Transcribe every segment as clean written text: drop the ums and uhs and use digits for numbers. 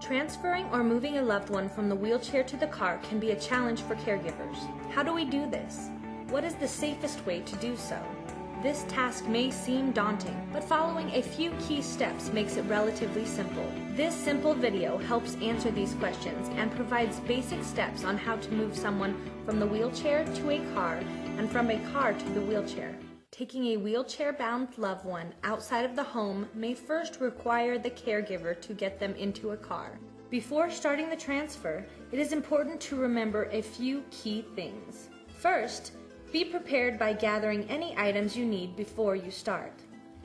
Transferring or moving a loved one from the wheelchair to the car can be a challenge for caregivers. How do we do this? What is the safest way to do so? This task may seem daunting, but following a few key steps makes it relatively simple. This simple video helps answer these questions and provides basic steps on how to move someone from the wheelchair to a car and from a car to the wheelchair. Taking a wheelchair-bound loved one outside of the home may first require the caregiver to get them into a car. Before starting the transfer, it is important to remember a few key things. First, be prepared by gathering any items you need before you start.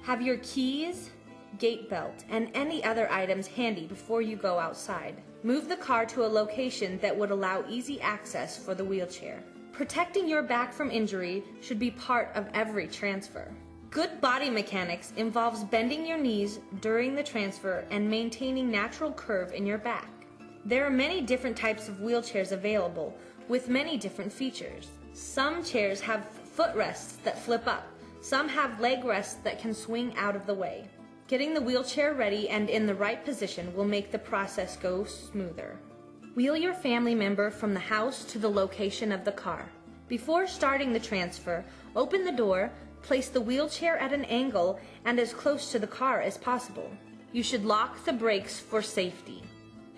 Have your keys, gate belt, and any other items handy before you go outside. Move the car to a location that would allow easy access for the wheelchair. Protecting your back from injury should be part of every transfer. Good body mechanics involves bending your knees during the transfer and maintaining natural curve in your back. There are many different types of wheelchairs available with many different features. Some chairs have footrests that flip up. Some have leg rests that can swing out of the way. Getting the wheelchair ready and in the right position will make the process go smoother. Wheel your family member from the house to the location of the car. Before starting the transfer, open the door, place the wheelchair at an angle and as close to the car as possible. You should lock the brakes for safety.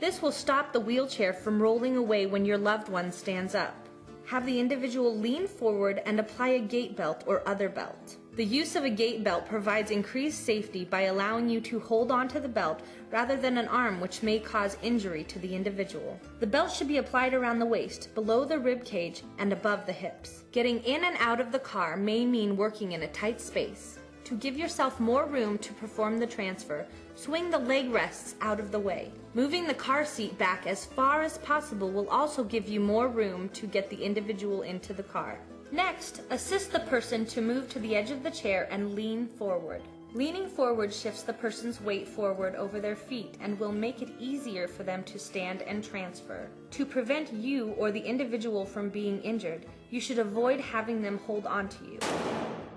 This will stop the wheelchair from rolling away when your loved one stands up. Have the individual lean forward and apply a gate belt or other belt. The use of a gate belt provides increased safety by allowing you to hold onto the belt rather than an arm, which may cause injury to the individual. The belt should be applied around the waist, below the rib cage, and above the hips. Getting in and out of the car may mean working in a tight space. To give yourself more room to perform the transfer, swing the leg rests out of the way. Moving the car seat back as far as possible will also give you more room to get the individual into the car. Next, assist the person to move to the edge of the chair and lean forward. Leaning forward shifts the person's weight forward over their feet and will make it easier for them to stand and transfer. To prevent you or the individual from being injured, you should avoid having them hold onto you.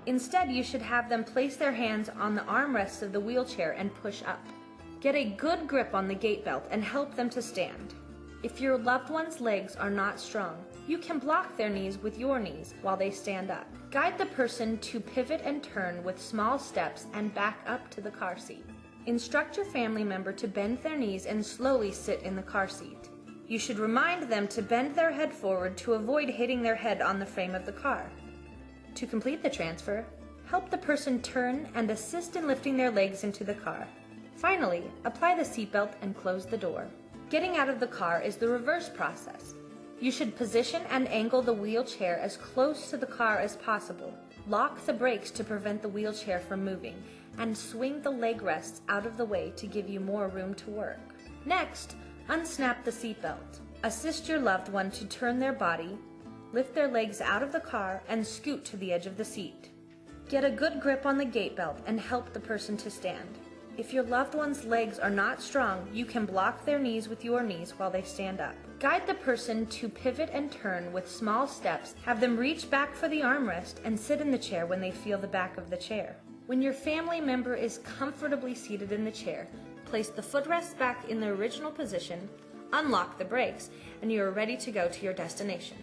Instead, you should have them place their hands on the armrests of the wheelchair and push up. Get a good grip on the gate belt and help them to stand. If your loved one's legs are not strong, you can block their knees with your knees while they stand up. Guide the person to pivot and turn with small steps and back up to the car seat. Instruct your family member to bend their knees and slowly sit in the car seat. You should remind them to bend their head forward to avoid hitting their head on the frame of the car. To complete the transfer, help the person turn and assist in lifting their legs into the car. Finally, apply the seatbelt and close the door. Getting out of the car is the reverse process. You should position and angle the wheelchair as close to the car as possible. Lock the brakes to prevent the wheelchair from moving, and swing the leg rests out of the way to give you more room to work. Next, unsnap the seatbelt. Assist your loved one to turn their body, lift their legs out of the car, and scoot to the edge of the seat. Get a good grip on the gate belt and help the person to stand. If your loved one's legs are not strong, you can block their knees with your knees while they stand up. Guide the person to pivot and turn with small steps. Have them reach back for the armrest and sit in the chair when they feel the back of the chair. When your family member is comfortably seated in the chair, place the footrests back in the original position, unlock the brakes, and you are ready to go to your destination.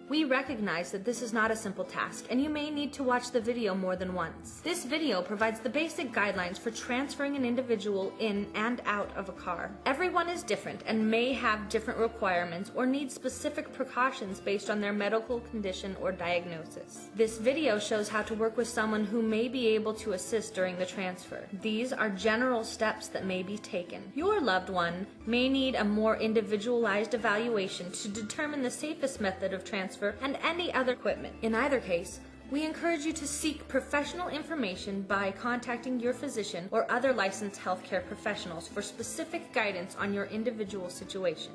We recognize that this is not a simple task, and you may need to watch the video more than once. This video provides the basic guidelines for transferring an individual in and out of a car. Everyone is different and may have different requirements or need specific precautions based on their medical condition or diagnosis. This video shows how to work with someone who may be able to assist during the transfer. These are general steps that may be taken. Your loved one may need a more individualized evaluation to determine the safest method of transfer and any other equipment. In either case, we encourage you to seek professional information by contacting your physician or other licensed healthcare professionals for specific guidance on your individual situation.